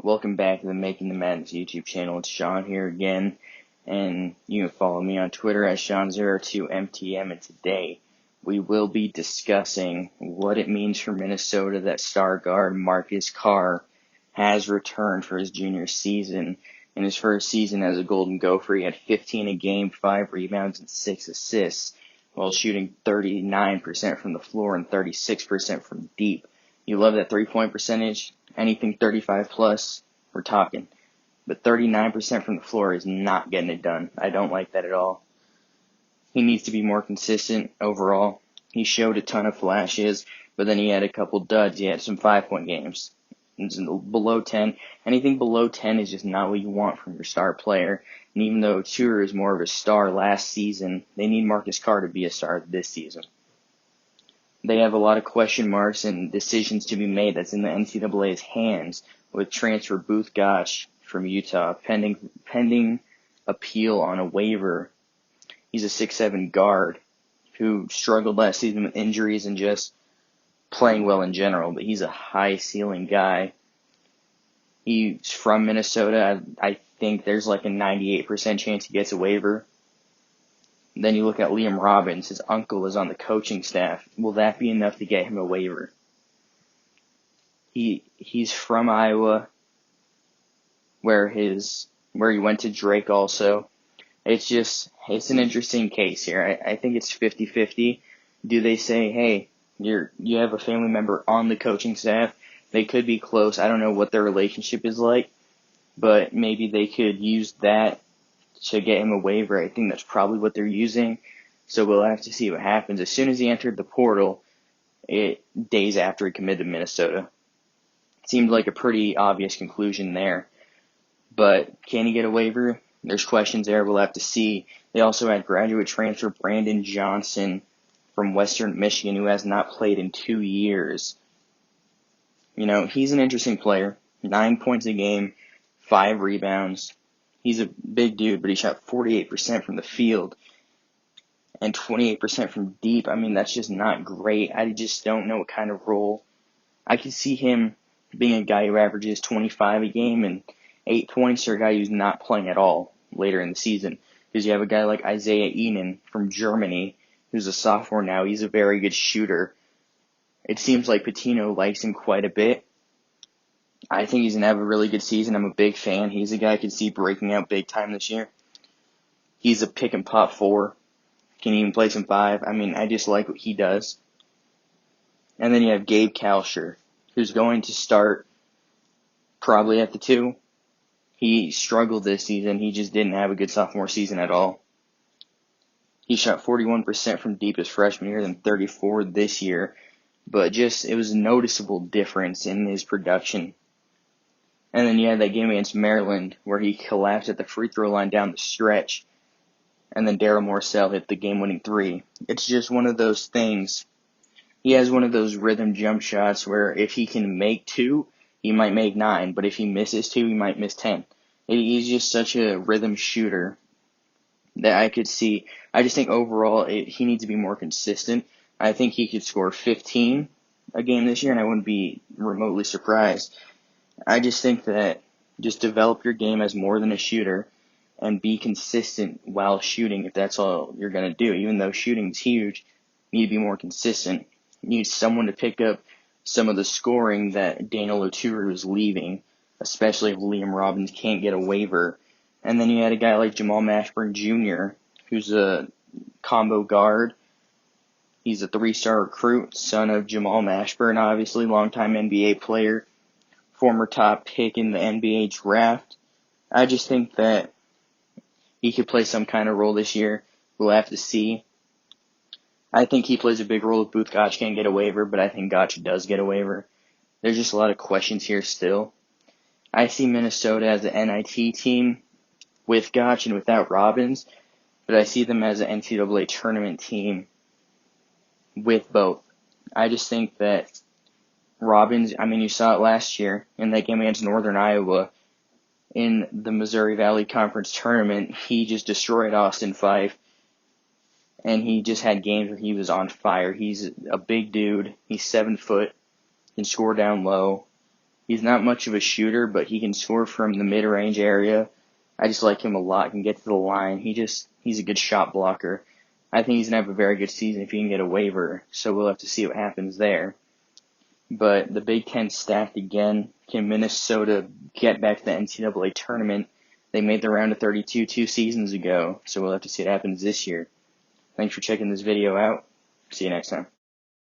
Welcome back to the Making the Madness YouTube channel. It's Sean here again, and you can follow me on Twitter at Sean02MTM, and today we will be discussing what it means for Minnesota that star guard Marcus Carr has returned for his junior season. In his first season as a Golden Gopher, he had 15 a game, 5 rebounds, and 6 assists, while shooting 39% from the floor and 36% from deep. You love that three-point percentage. Anything 35 plus, we're talking. But 39% from the floor is not getting it done. I don't like that at all. He needs to be more consistent overall. He showed a ton of flashes, but then he had a couple duds. He had some 5-point games. Below 10, anything below 10 is just not what you want from your star player. And even though Tudor is more of a star last season, they need Marcus Carr to be a star this season. They have a lot of question marks and decisions to be made that's in the NCAA's hands, with transfer Booth Gotch from Utah pending appeal on a waiver. He's a 6'7" guard who struggled last season with injuries and just playing well in general, but he's a high ceiling guy. He's from Minnesota. I think there's like a 98% chance he gets a waiver. Then you look at Liam Robbins. His uncle is on the coaching staff. Will that be enough to get him a waiver? He's from Iowa, where he went to Drake also. It's an interesting case here. I think it's 50-50. Do they say, hey, you have a family member on the coaching staff? They could be close. I don't know what their relationship is like, but maybe they could use that to get him a waiver. I think that's probably what they're using. So we'll have to see what happens. As soon as he entered the portal, days after he committed to Minnesota, it seemed like a pretty obvious conclusion there. But can he get a waiver? There's questions there. We'll have to see. They also had graduate transfer Brandon Johnson from Western Michigan, who has not played in 2 years. You know, he's an interesting player. 9 points a game, 5 rebounds. He's a big dude, but he shot 48% from the field and 28% from deep. I mean, that's just not great. I just don't know what kind of role. I could see him being a guy who averages 25 a game and 8 points, or a guy who's not playing at all later in the season. Because you have a guy like Isaiah Ihnen from Germany, who's a sophomore now. He's a very good shooter. It seems like Pitino likes him quite a bit. I think he's going to have a really good season. I'm a big fan. He's a guy I could see breaking out big time this year. He's a pick and pop 4. Can even play some 5. I mean, I just like what he does. And then you have Gabe Kalsher, who's going to start probably at the 2. He struggled this season. He just didn't have a good sophomore season at all. He shot 41% from deep his freshman year, then 34% this year. But it was a noticeable difference in his production. And then you had that game against Maryland where he collapsed at the free throw line down the stretch. And then Daryl Morcell hit the game-winning 3. It's just one of those things. He has one of those rhythm jump shots where if he can make 2, he might make 9. But if he misses 2, he might miss 10. He's just such a rhythm shooter that I could see. I just think overall he needs to be more consistent. I think he could score 15 a game this year, and I wouldn't be remotely surprised. I just think that just develop your game as more than a shooter and be consistent while shooting if that's all you're going to do. Even though shooting's huge, you need to be more consistent. You need someone to pick up some of the scoring that Daniel Oturu is leaving, especially if Liam Robbins can't get a waiver. And then you had a guy like Jamal Mashburn Jr., who's a combo guard. He's a 3-star recruit, son of Jamal Mashburn, obviously, longtime NBA player, former top pick in the NBA draft. I just think that he could play some kind of role this year. We'll have to see. I think he plays a big role if Booth Gotch can't get a waiver, but I think Gotch does get a waiver. There's just a lot of questions here still. I see Minnesota as an NIT team with Gotch and without Robbins, but I see them as an NCAA tournament team with both. I just think that Robbins, I mean, you saw it last year in that game against Northern Iowa in the Missouri Valley Conference tournament. He just destroyed Austin Fyfe, and he just had games where he was on fire. He's a big dude. He's 7 foot, can score down low. He's not much of a shooter, but he can score from the mid-range area. I just like him a lot. He can get to the line. He's a good shot blocker. I think he's going to have a very good season if he can get a waiver, so we'll have to see what happens there. But the Big Ten stacked again. Can Minnesota get back to the NCAA tournament? They made the round of 32 2 seasons ago, so we'll have to see what happens this year. Thanks for checking this video out. See you next time.